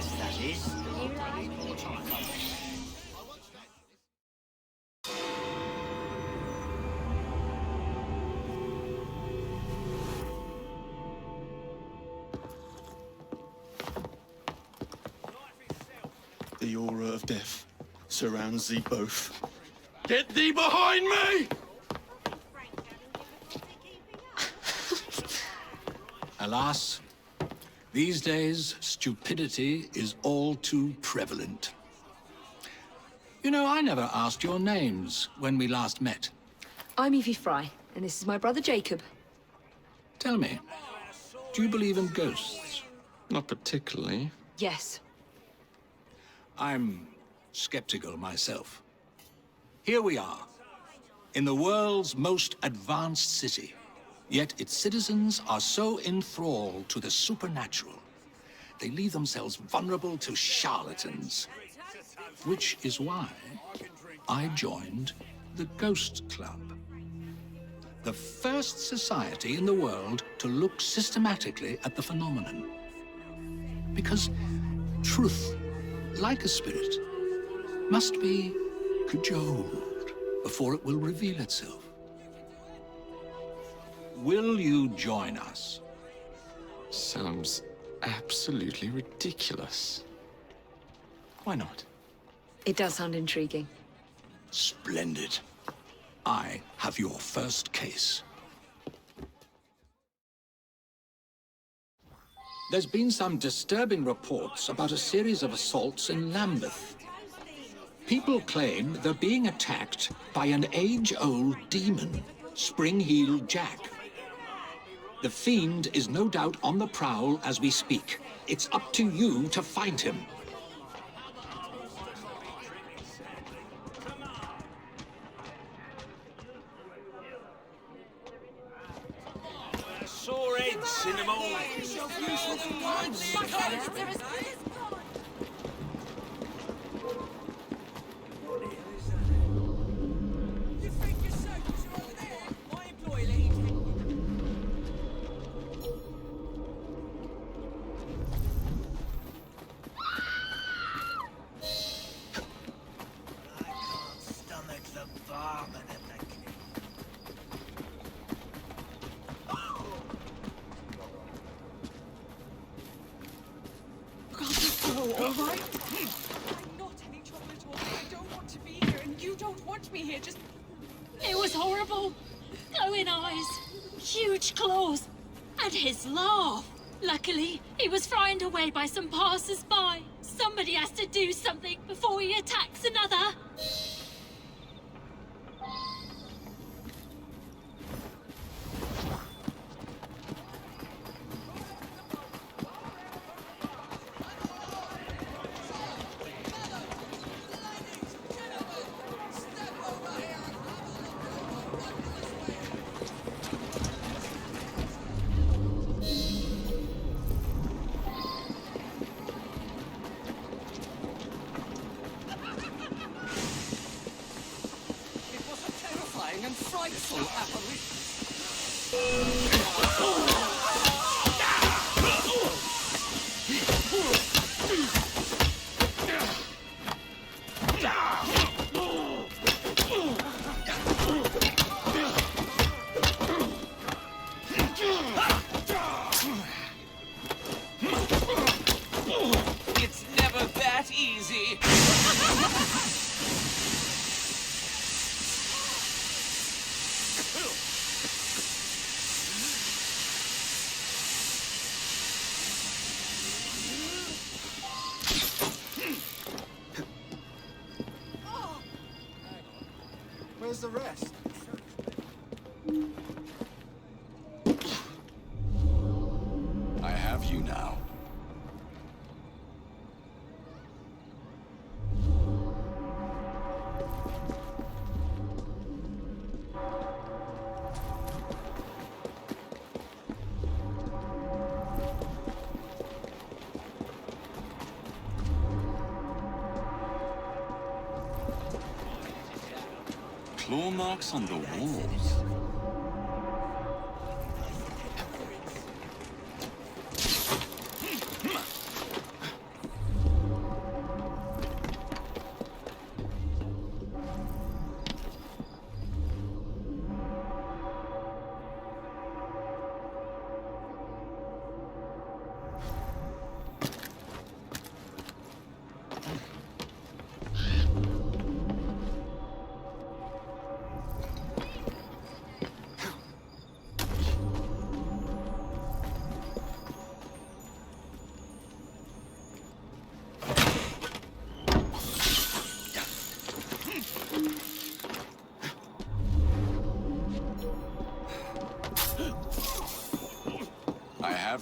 Yes, that is. The aura of death surrounds thee both. Get thee behind me! Alas, these days, stupidity is all too prevalent. You know, I never asked your names when we last met. I'm Evie Fry, and this is my brother Jacob. Tell me, do you believe in ghosts? Not particularly. Yes. I'm skeptical myself. Here we are, in the world's most advanced city. Yet its citizens are so enthralled to the supernatural, they leave themselves vulnerable to charlatans. Which is why I joined the Ghost Club. The first society in the world to look systematically at the phenomenon. Because truth, like a spirit, must be cajoled before it will reveal itself. Will you join us? Sounds absolutely ridiculous. Why not? It does sound intriguing. Splendid. I have your first case. There's been some disturbing reports about a series of assaults in Lambeth. People claim they're being attacked by an age-old demon, Spring-Heeled Jack. The fiend is no doubt on the prowl as we speak. It's up to you to find him. Sore heads in the morning. All right? I'm not having trouble at all. I don't want to be here, and you don't want me here. Just... It was horrible. Glowing eyes, huge claws, and his laugh. Luckily, he was frightened away by some passers-by. Somebody has to do something before he attacks another. and frightful apparition. It's never that easy. Where's the rest? I have you now. Claw marks on the walls.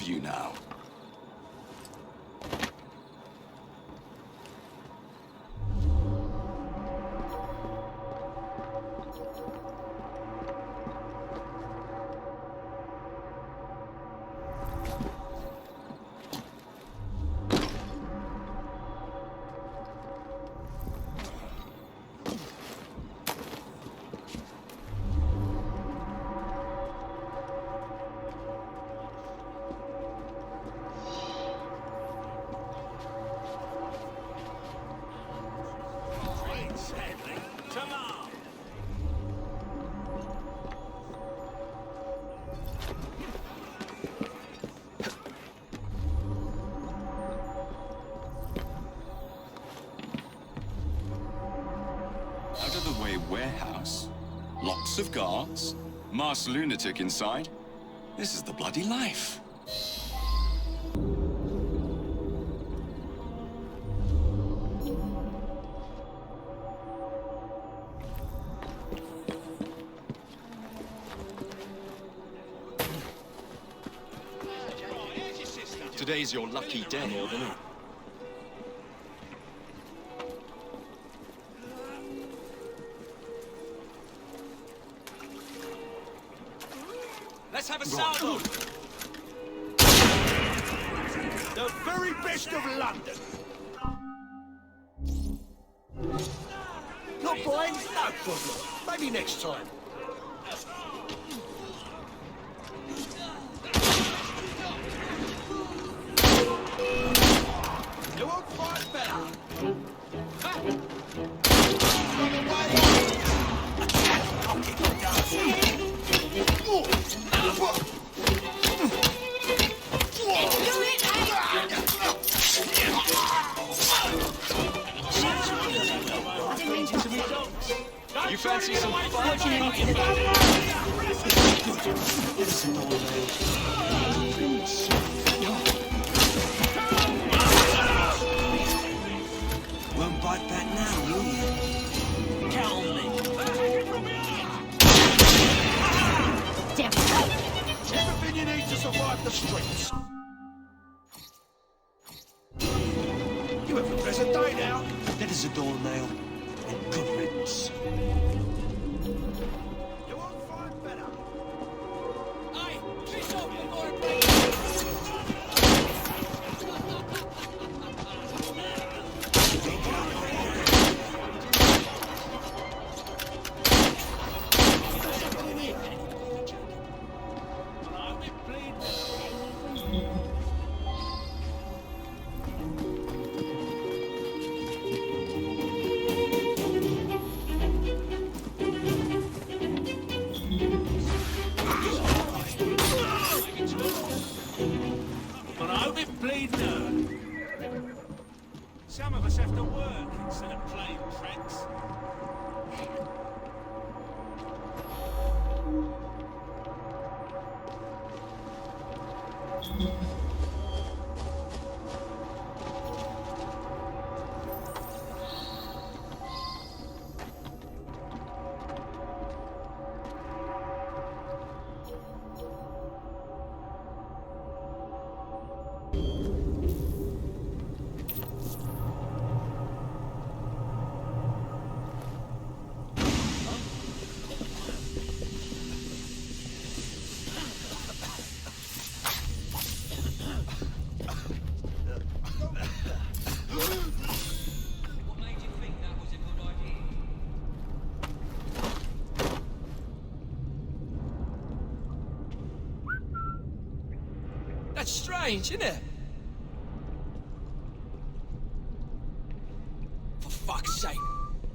you now. Out of the way warehouse. Lots of guards. Masked lunatic inside. This is the bloody life. Today's your lucky day, isn't it? Let's have a salvo. The very best of London. Not boys? No problem. Maybe next time. You won't fight better. On the way. I'll keep on going. You fancy some fun? Won't bite back now, will you? Calmly. Everything you need to survive the streets. You have a pleasant day now. That is a doornail. And good riddance. You won't find better. Aye, fish off Some of us have to work instead of playing pranks. That's strange, isn't it? For fuck's sake.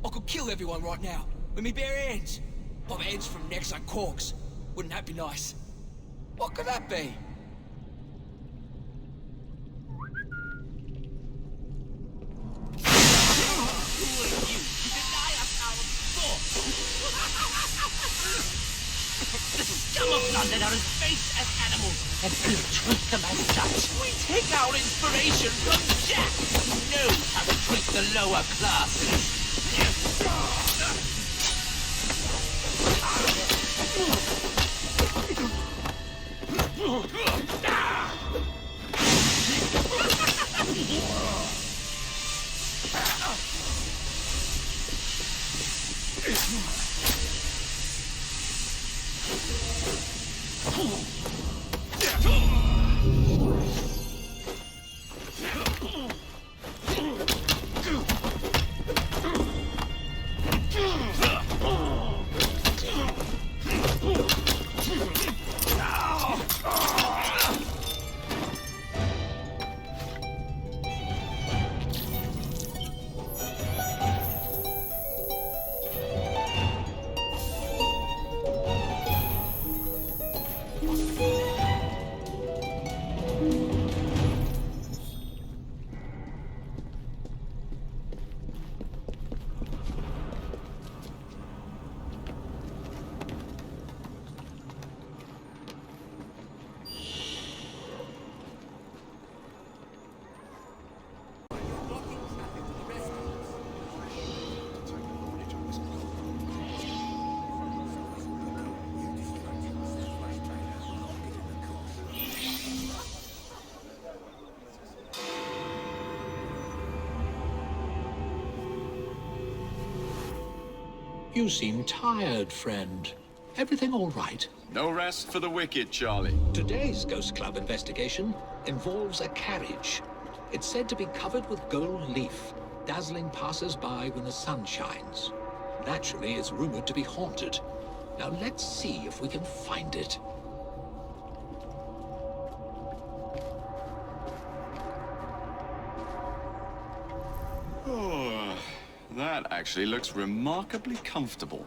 I could kill everyone right now. With me bare hands. Bob heads from necks like corks. Wouldn't that be nice? What could that be? Some of London are as base as animals, and we'll treat them as such. We take our inspiration from Jack, who knows how to treat the lower classes. You seem tired, friend. Everything all right? No rest for the wicked, Charlie. Today's Ghost Club investigation involves a carriage. It's said to be covered with gold leaf, dazzling passers-by when the sun shines. Naturally, it's rumored to be haunted. Now let's see if we can find it. Oh, that actually looks remarkably comfortable.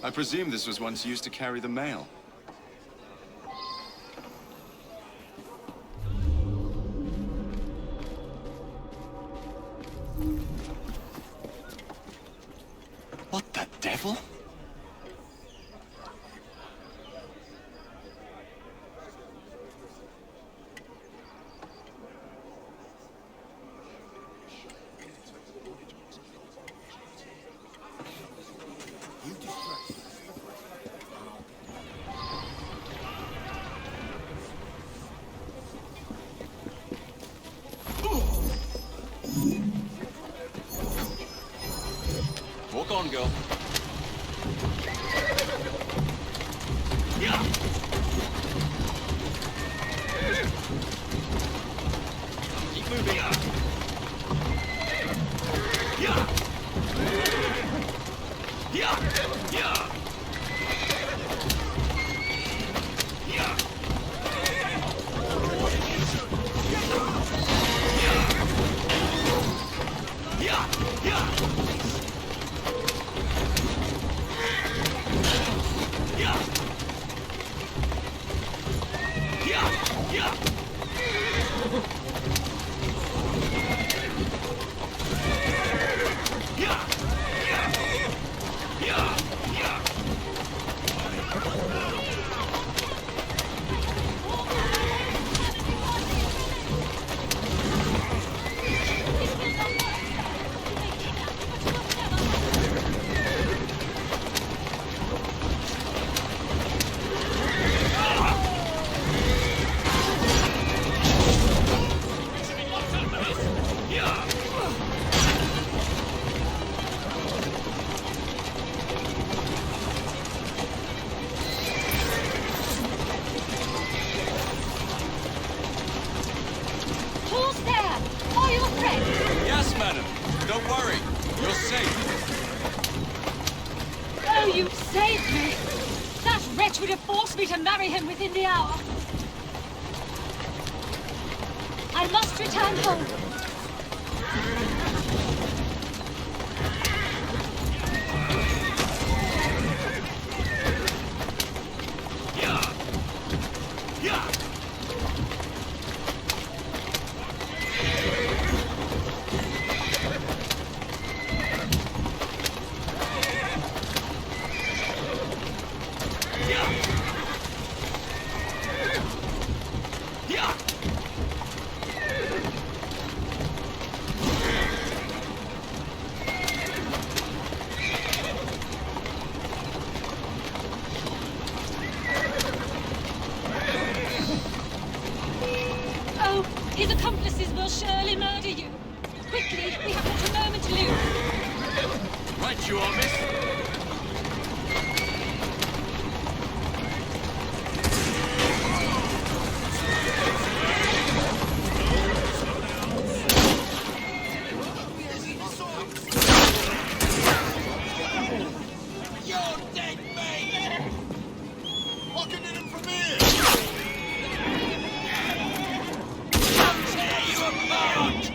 I presume this was once used to carry the mail. What the devil? Walk on, girl. Keep moving. Who's there? Are you afraid? Yes, madam. Don't worry. You're safe. Oh, you saved me! That wretch would have forced me to marry him within the hour. I must return home. Oh, his accomplices will surely murder you. Quickly, we have not a moment to lose. Right you are, miss. You're dead, mate! I can hit him from here! I'll tear you apart!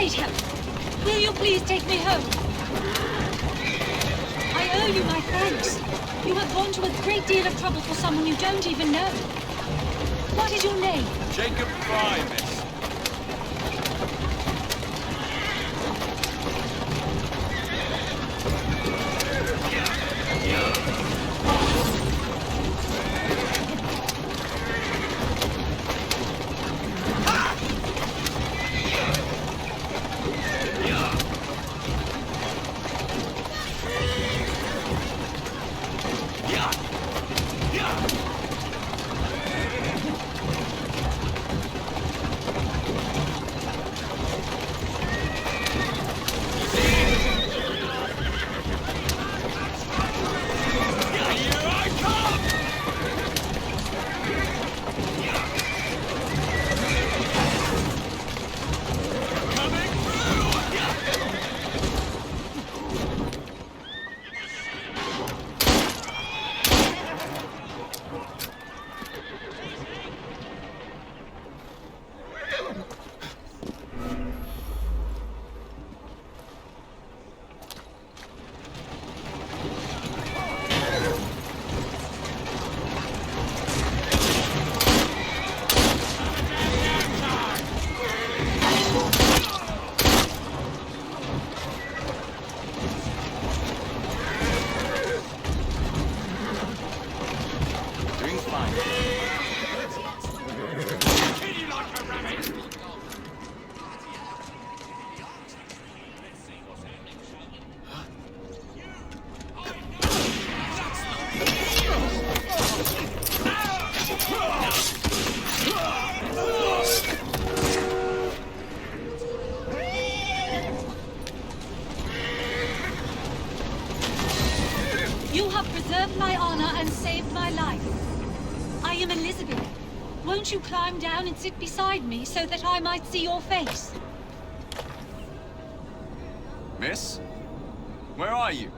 great help. Will you please take me home? I owe you my thanks. You have gone to a great deal of trouble for someone you don't even know. What is your name? Jacob Fry, miss. You have preserved my honor and saved my life. I am Elizabeth. Won't you climb down and sit beside me so that I might see your face? Miss? Where are you?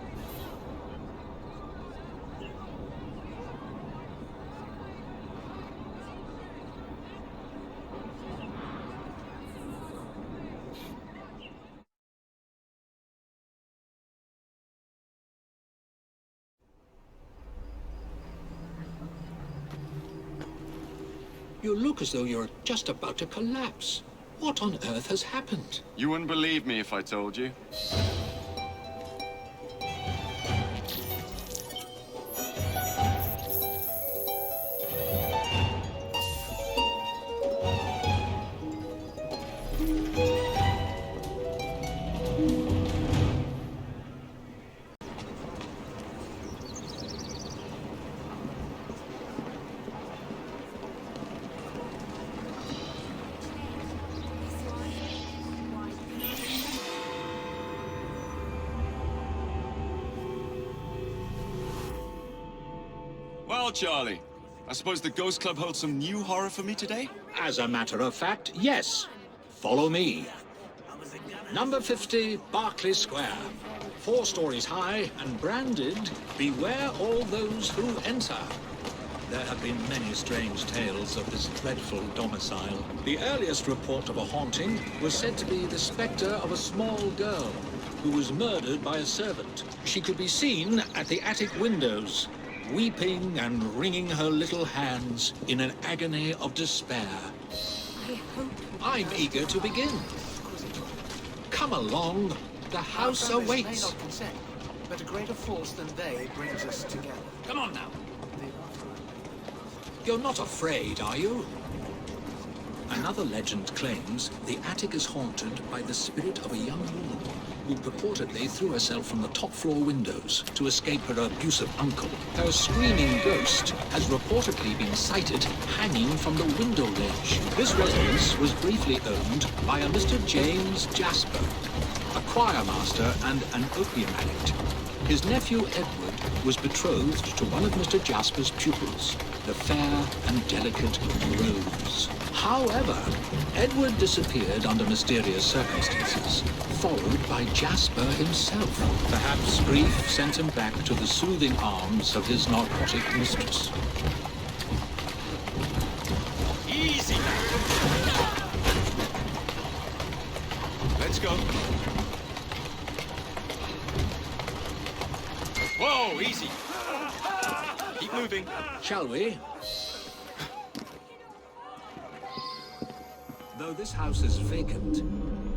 You look as though you're just about to collapse. What on earth has happened? You wouldn't believe me if I told you. Well, Charlie, I suppose the Ghost Club holds some new horror for me today? As a matter of fact, yes. Follow me. Number 50, Berkeley Square. 4 stories high and branded, "Beware all those who enter." There have been many strange tales of this dreadful domicile. The earliest report of a haunting was said to be the spectre of a small girl who was murdered by a servant. She could be seen at the attic windows, weeping and wringing her little hands in an agony of despair. I'm eager to begin. Come along, the house Our families may awaits. not consent, but a greater force than they brings us together. Come on now. You're not afraid, are you? Another legend claims the attic is haunted by the spirit of a young woman who purportedly threw herself from the top floor windows to escape her abusive uncle. Her screaming ghost has reportedly been sighted hanging from the window ledge. This residence was briefly owned by a Mr. James Jasper, a choir master and an opium addict. His nephew Edward was betrothed to one of Mr. Jasper's pupils, the fair and delicate Rose. However, Edward disappeared under mysterious circumstances, followed by Jasper himself. Perhaps grief sent him back to the soothing arms of his narcotic mistress. Easy now. Let's go. Whoa, easy. Keep moving. Shall we? Though this house is vacant,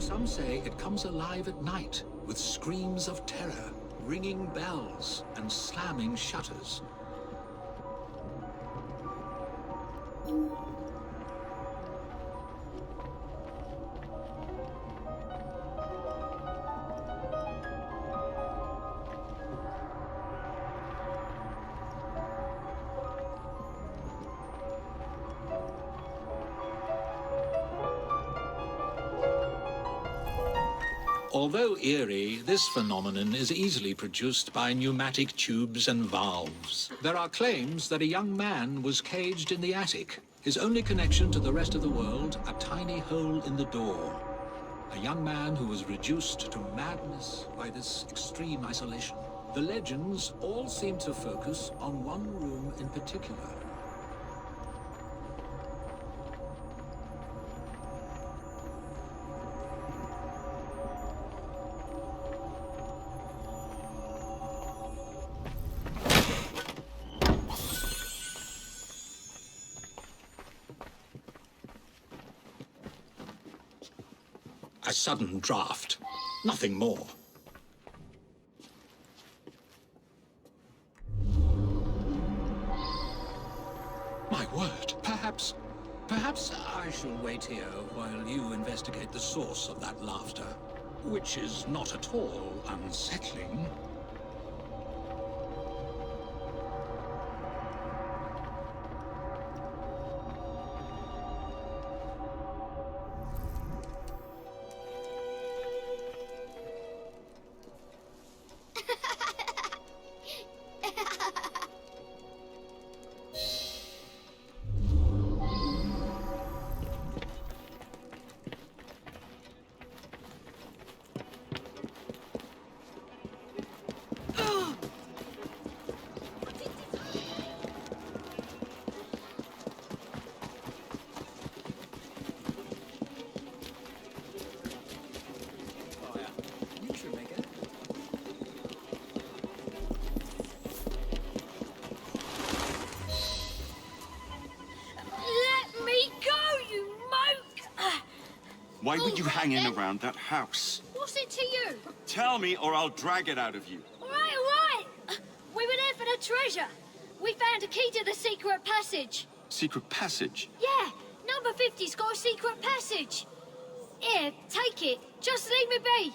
some say it comes alive at night with screams of terror, ringing bells, and slamming shutters. Although eerie, this phenomenon is easily produced by pneumatic tubes and valves. There are claims that a young man was caged in the attic, his only connection to the rest of the world a tiny hole in the door. A young man who was reduced to madness by this extreme isolation. The legends all seem to focus on one room in particular. A sudden draft. Nothing more. My word. Perhaps I shall wait here while you investigate the source of that laughter, which is not at all unsettling. Why were you hanging around that house? What's it to you? Tell me or I'll drag it out of you. All right. We were there for the treasure. We found a key to the secret passage. Secret passage? Yeah, number 50's got a secret passage. Here, take it. Just leave me be.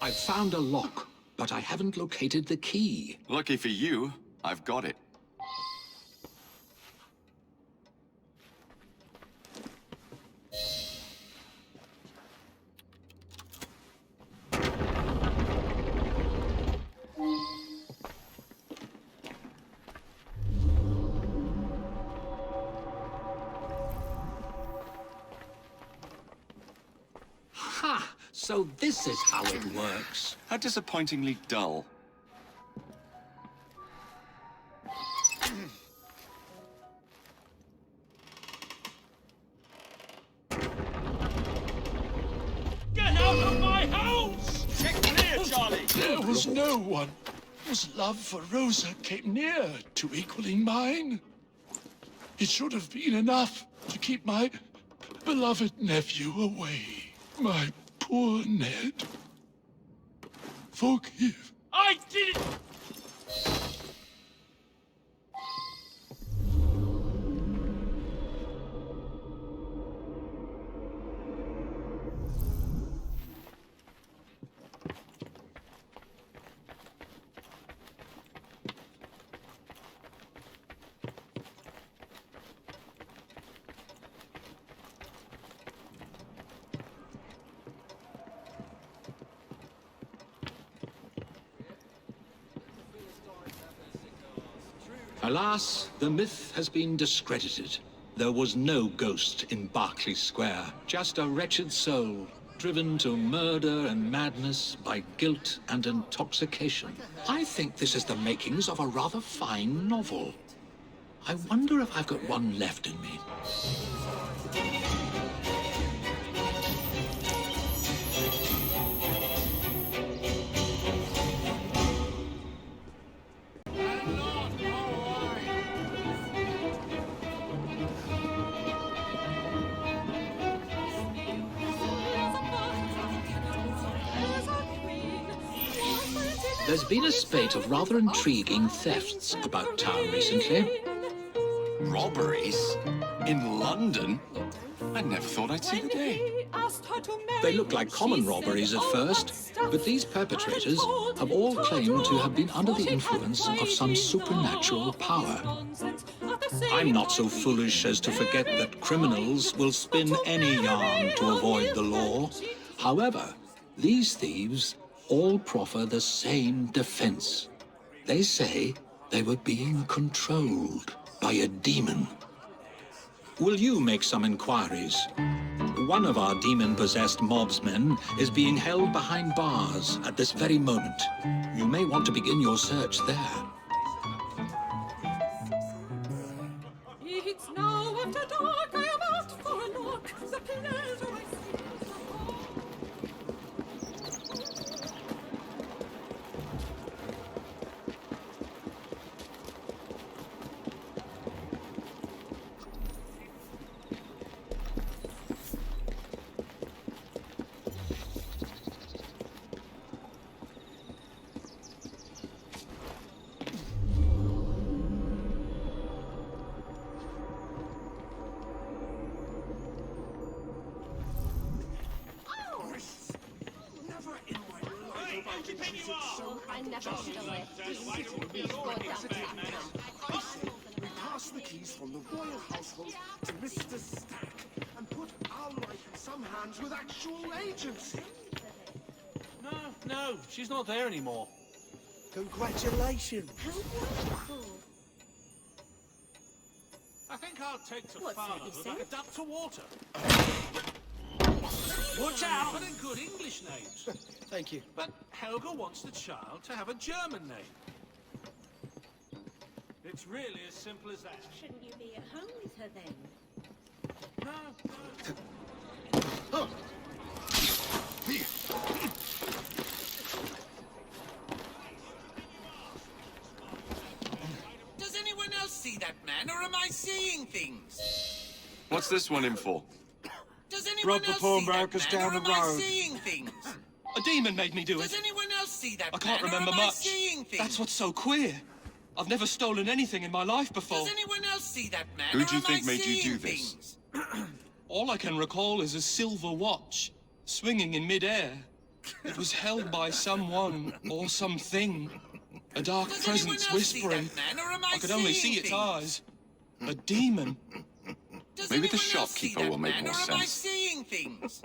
I've found a lock, but I haven't located the key. Lucky for you, I've got it. Ha! So this is how it works. How disappointingly dull. Get out of my house! Check clear, Charlie! There was no one whose love for Rosa came near to equaling mine. It should have been enough to keep my beloved nephew away. My poor Ned. Forgive. I did it! Alas, the myth has been discredited. There was no ghost in Berkeley Square, just a wretched soul, driven to murder and madness by guilt and intoxication. I think this is the makings of a rather fine novel. I wonder if I've got one left in me. There's been a spate of rather intriguing thefts about town recently. Robberies? In London? I never thought I'd see the day. They look like common robberies at first, but these perpetrators have all claimed to have been under the influence of some supernatural power. I'm not so foolish as to forget that criminals will spin any yarn to avoid the law. However, these thieves all proffer the same defense. They say they were being controlled by a demon. Will you make some inquiries? One of our demon-possessed mobsmen is being held behind bars at this very moment. You may want to begin your search there. It's now after dark, I am out for a knock. The pleasure I see. I never stole it. We pass the keys from the royal household to Mr. Stack and put our life in some hands with actual agency. No, she's not there anymore. Congratulations. How wonderful. I think I'll take to What's that you fatherhood say? like a duck to water. Watch out! But in good English names. Thank you. But Helga wants the child to have a German name. It's really as simple as that. Shouldn't you be at home with her then? No. Does anyone else see that man, or am I seeing things? What's this one in for? Does anyone else see that man, or am I seeing things? A demon made me do it. Does anyone else see that I can't man, remember or am I much. seeing things? That's what's so queer. I've never stolen anything in my life before. Does anyone else see that man, Who or do you am think I made you seeing do this? things? All I can recall is a silver watch swinging in midair. It was held by someone or something. A dark Does anyone presence else see whispering. that man, or am I could only seeing see its things? eyes. A demon. Does Maybe the anyone else see shopkeeper that will make man, more or am I sense. seeing things?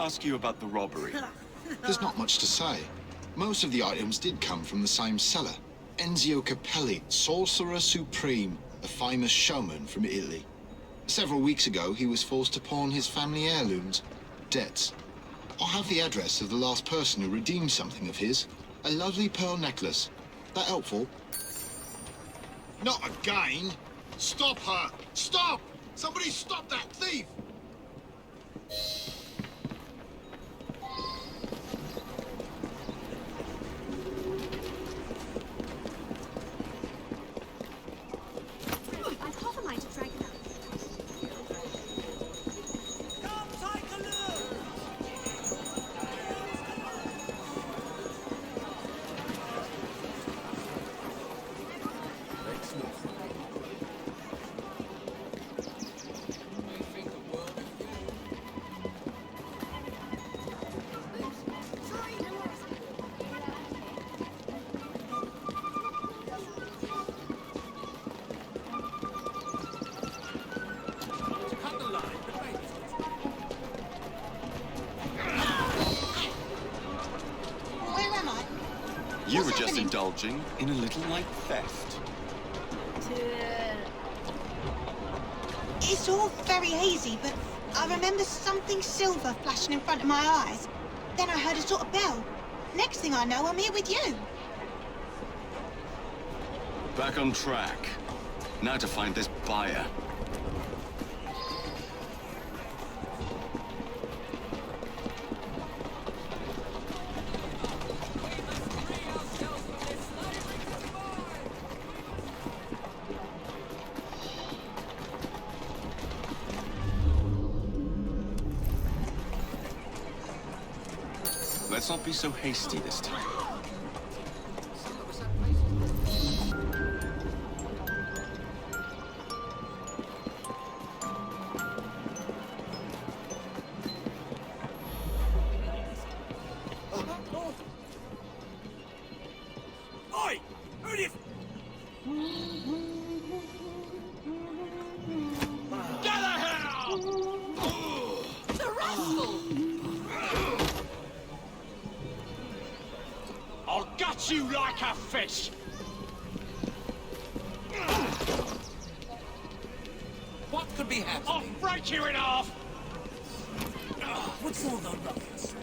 ask you about the robbery. There's not much to say. Most of the items did come from the same seller. Enzio Capelli, Sorcerer Supreme, a famous showman from Italy. Several weeks ago, he was forced to pawn his family heirlooms. Debts. I have the address of the last person who redeemed something of his. A lovely pearl necklace. That helpful? Not again! Stop her! Stop! Somebody stop that thief! I've half a mind to drag him out. You were just indulging in a little light theft. It's all very hazy, but I remember something silver flashing in front of my eyes. Then I heard a sort of bell. Next thing I know, I'm here with you. Back on track. Now to find this buyer. Let's not be so hasty this time. Oi! Who do you... Get the hell! The rascal! I'll gut you like a fish! What could be happening? I'll break you in half! What's all the ruckus?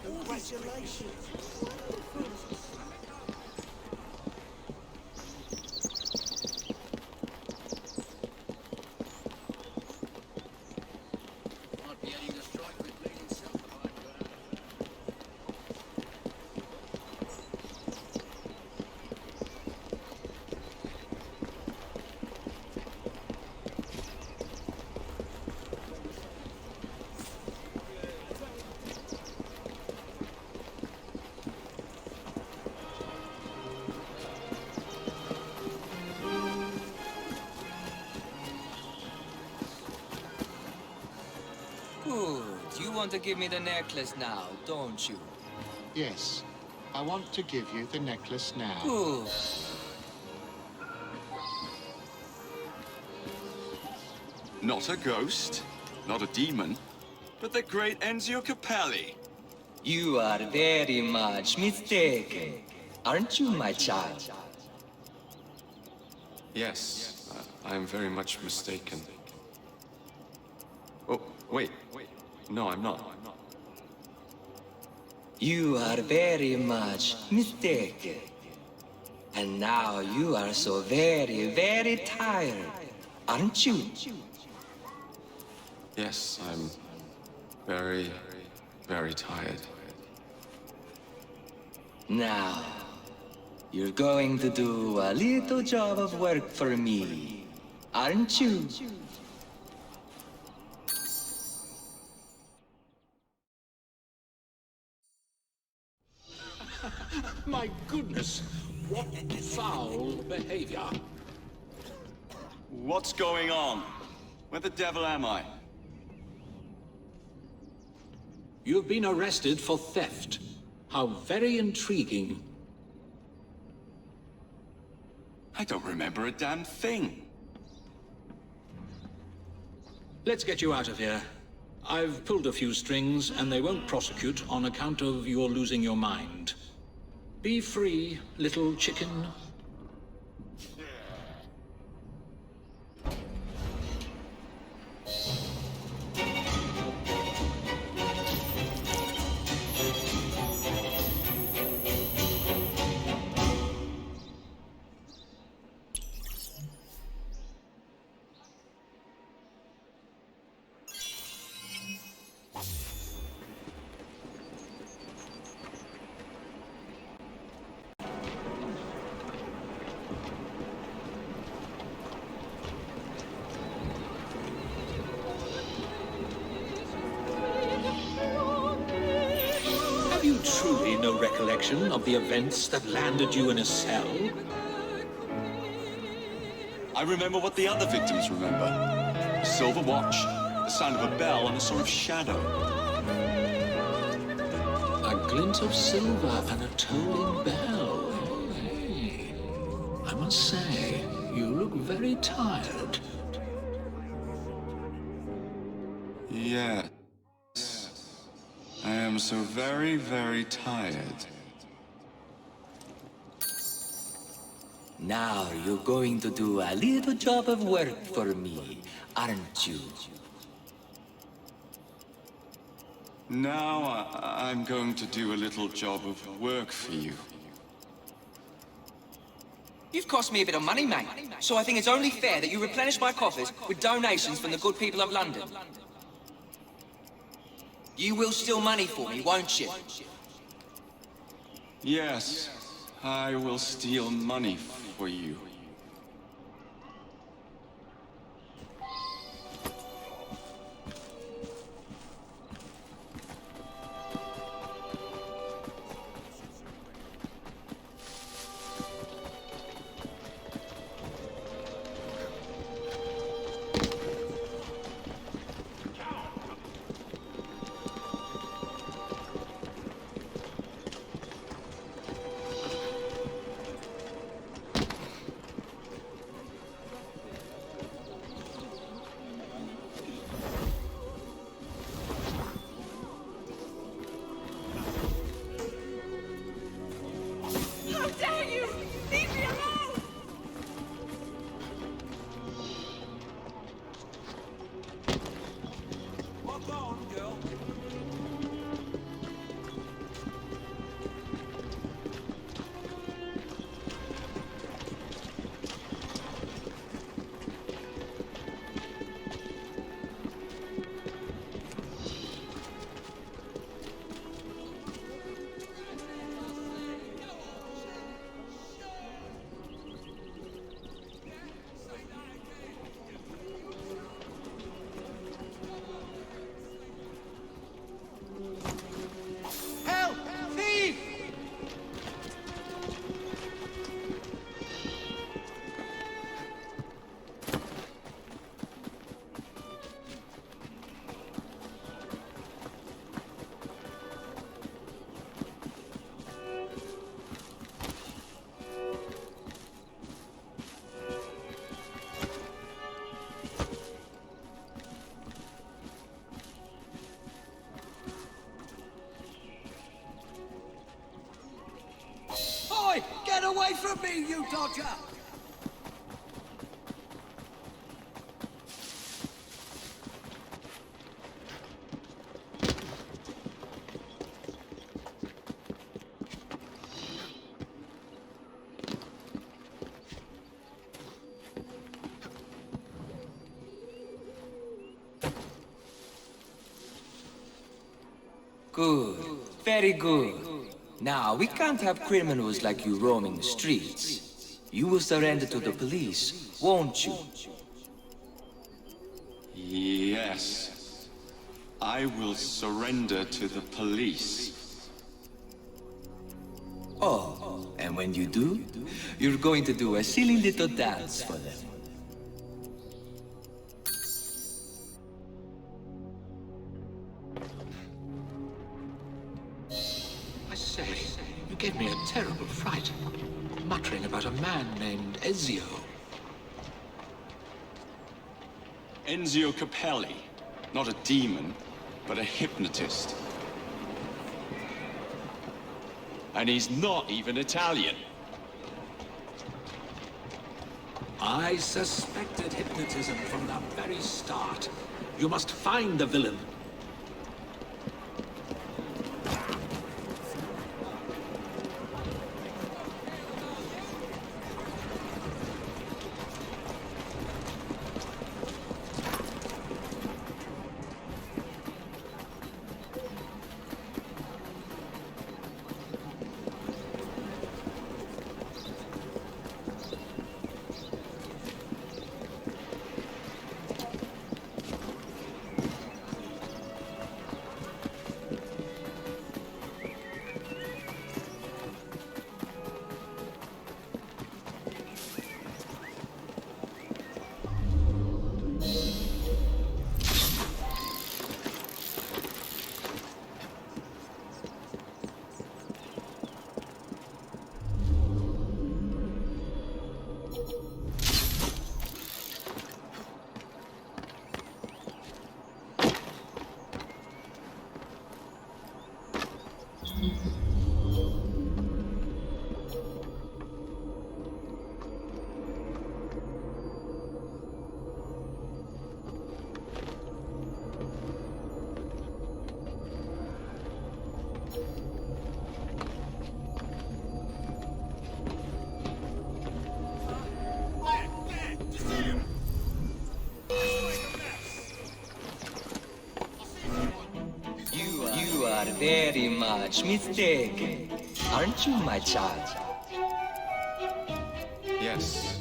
Congratulations. Good. You want to give me the necklace now, don't you? Yes. I want to give you the necklace now. Good. Not a ghost, not a demon, but the great Enzio Capelli. You are very much mistaken, aren't you, my child? Yes, I am very much mistaken. Oh, wait. No, I'm not. You are very much mistaken. And now you are so very, very tired, aren't you? Yes, I'm very, very tired. Now, you're going to do a little job of work for me, aren't you? My goodness, what foul behavior. What's going on? Where the devil am I? You've been arrested for theft. How very intriguing. I don't remember a damn thing. Let's get you out of here. I've pulled a few strings, and they won't prosecute on account of your losing your mind. Be free, little chicken. Have you truly no recollection of the events that landed you in a cell? I remember what the other victims remember. A silver watch, the sound of a bell, and a sort of shadow. A glint of silver and a tolling bell. Hey, I must say, you look very tired. Yes. I am so very, very tired. Now you're going to do a little job of work for me, aren't you? Now I'm going to do a little job of work for you. You've cost me a bit of money, mate. So I think it's only fair that you replenish my coffers with donations from the good people of London. You will steal money for me, won't you? Yes, I will steal money for you. How dare you! Leave me alone! Walk on, girl. Help! Thief! Oi! Get away from me, you dodger! Good. Very good. Now, we can't have criminals like you roaming the streets. You will surrender to the police, won't you? Yes. I will surrender to the police. Oh, and when you do, you're going to do a silly little dance for them. gave me a terrible fright, muttering about a man named Ezio. Enzio Capelli. Not a demon, but a hypnotist. And he's not even Italian. I suspected hypnotism from the very start. You must find the villain. You are very much mistaken, aren't you, my child? Yes,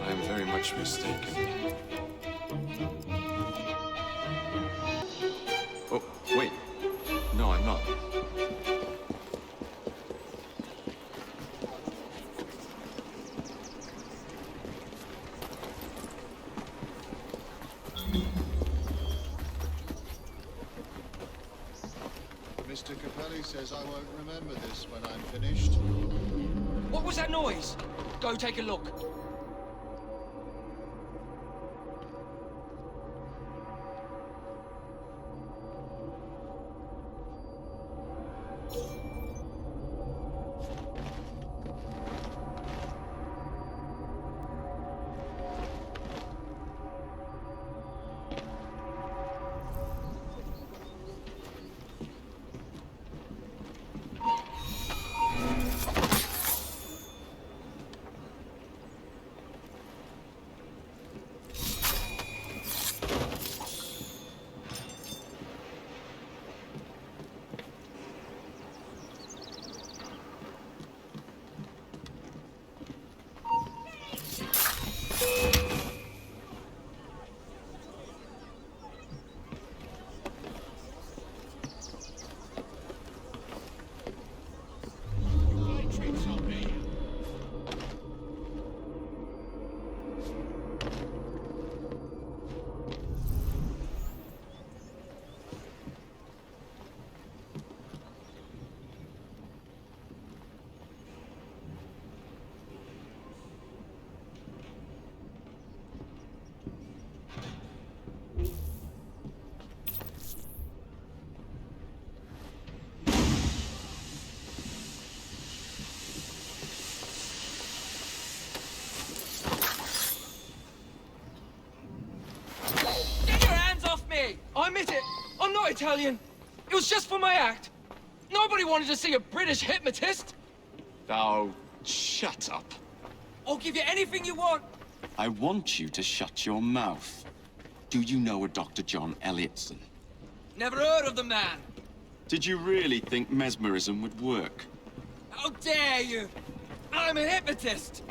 I am very much mistaken. Oh, wait. No, I'm not. Mr. Capelli says I won't remember this when I'm finished. What was that noise? Go take a look. I admit it. I'm not Italian. It was just for my act. Nobody wanted to see a British hypnotist. Oh, shut up. I'll give you anything you want. I want you to shut your mouth. Do you know a Dr. John Elliotson? Never heard of the man. Did you really think mesmerism would work? How dare you? I'm a hypnotist.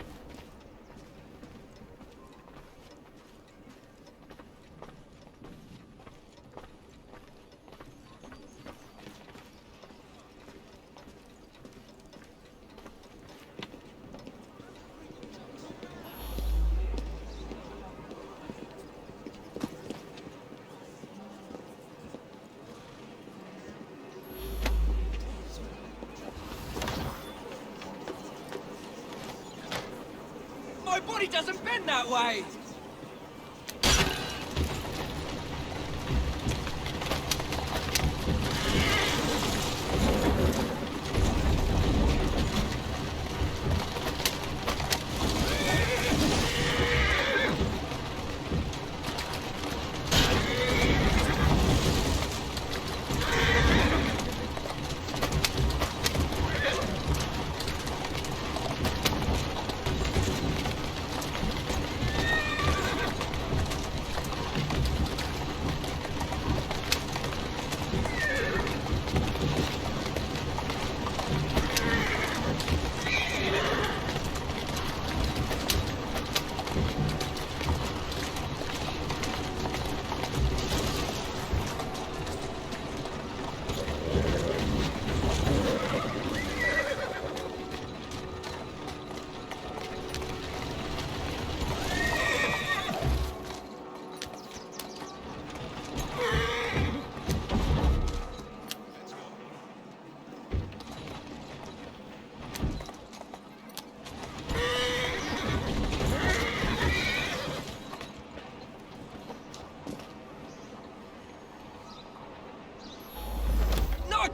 body doesn't bend that way!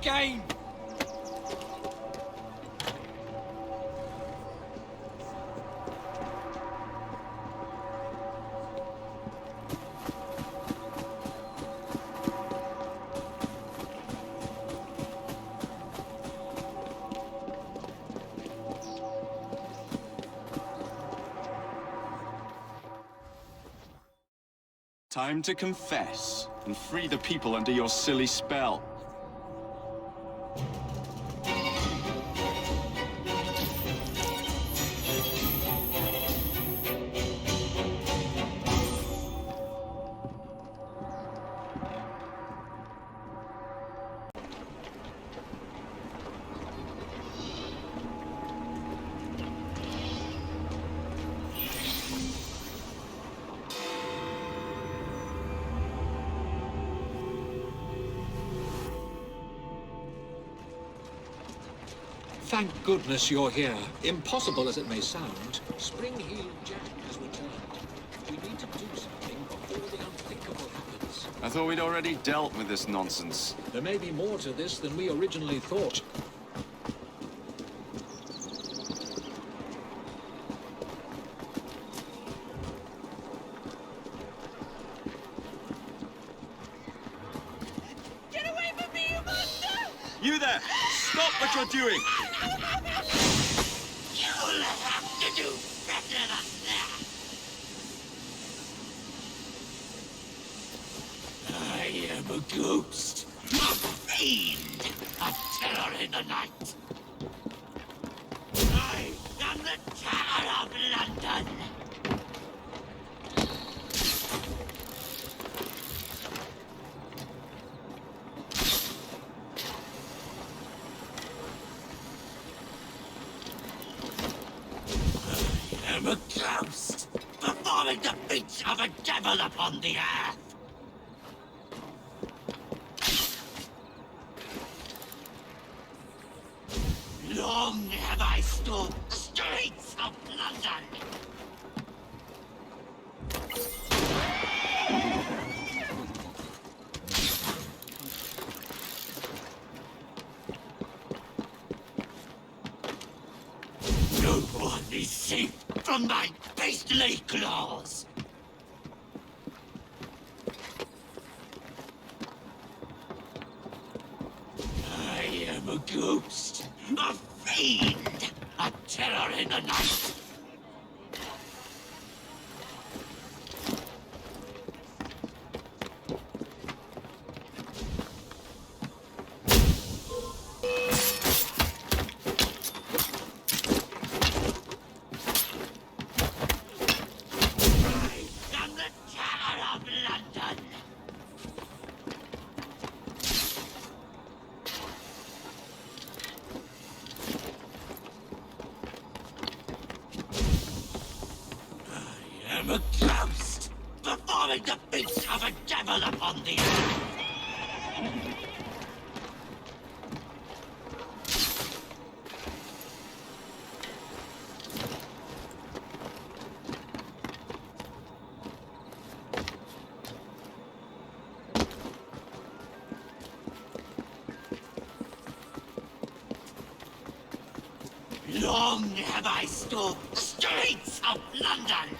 Game. Time to confess and free the people under your silly spell. Thank goodness you're here. Impossible as it may sound, Spring-Heeled Jack has returned. We need to do something before the unthinkable happens. I thought we'd already dealt with this nonsense. There may be more to this than we originally thought. Get away from me, you monster! You there! Stop what you're doing! You'll have to do better than that. I am a ghost, a fiend, a terror in the night. I am the Terror of London. I am a ghost, performing the feats of a devil upon the earth. Long have I stalked the streets of London. No one is safe from my beastly claws. I am a ghost, a fiend, a terror in the night. I am the Terror of London. I am a ghost, performing the feats of a devil upon the earth. have I stalked the streets of London?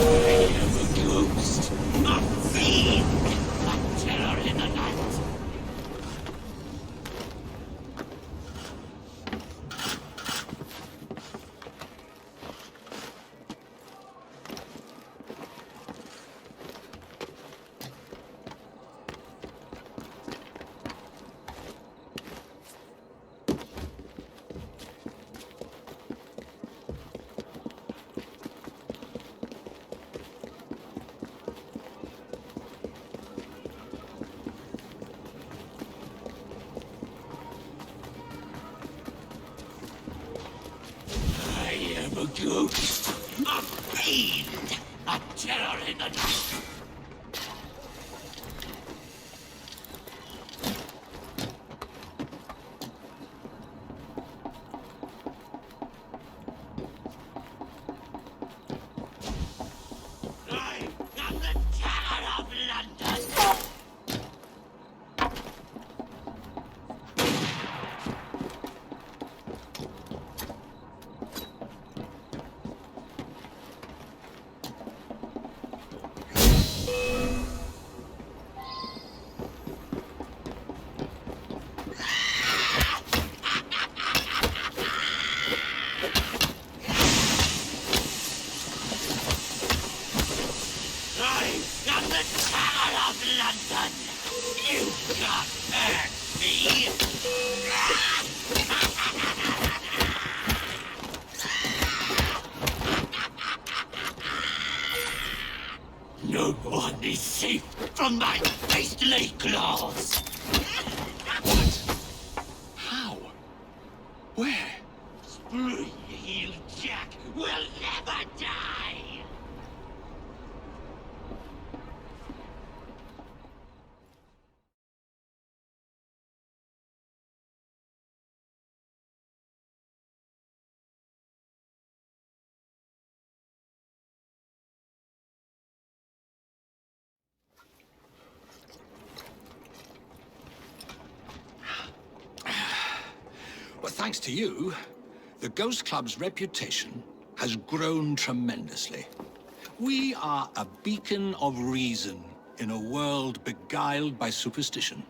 I am a ghost, a fiend, a terror in the night. I am a ghost, a fiend, a terror in the night. I am the terror of London. I am the terror of London. You can't hurt me. No one is safe from my beastly claws. What? How? Where? Sprue-heeled Jack will never die. Well, thanks to you, the Ghost Club's reputation has grown tremendously. We are a beacon of reason in a world beguiled by superstition.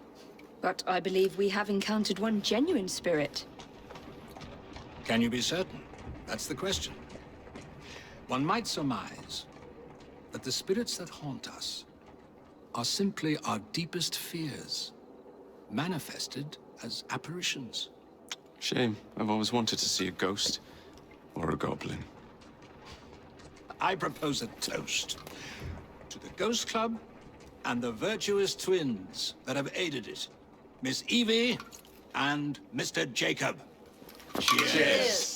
But I believe we have encountered one genuine spirit. Can you be certain? That's the question. One might surmise that the spirits that haunt us are simply our deepest fears, manifested as apparitions. Shame. I've always wanted to see a ghost. Or a goblin. I propose a toast to the Ghost Club and the virtuous twins that have aided it, Miss Evie and Mr. Jacob. Cheers.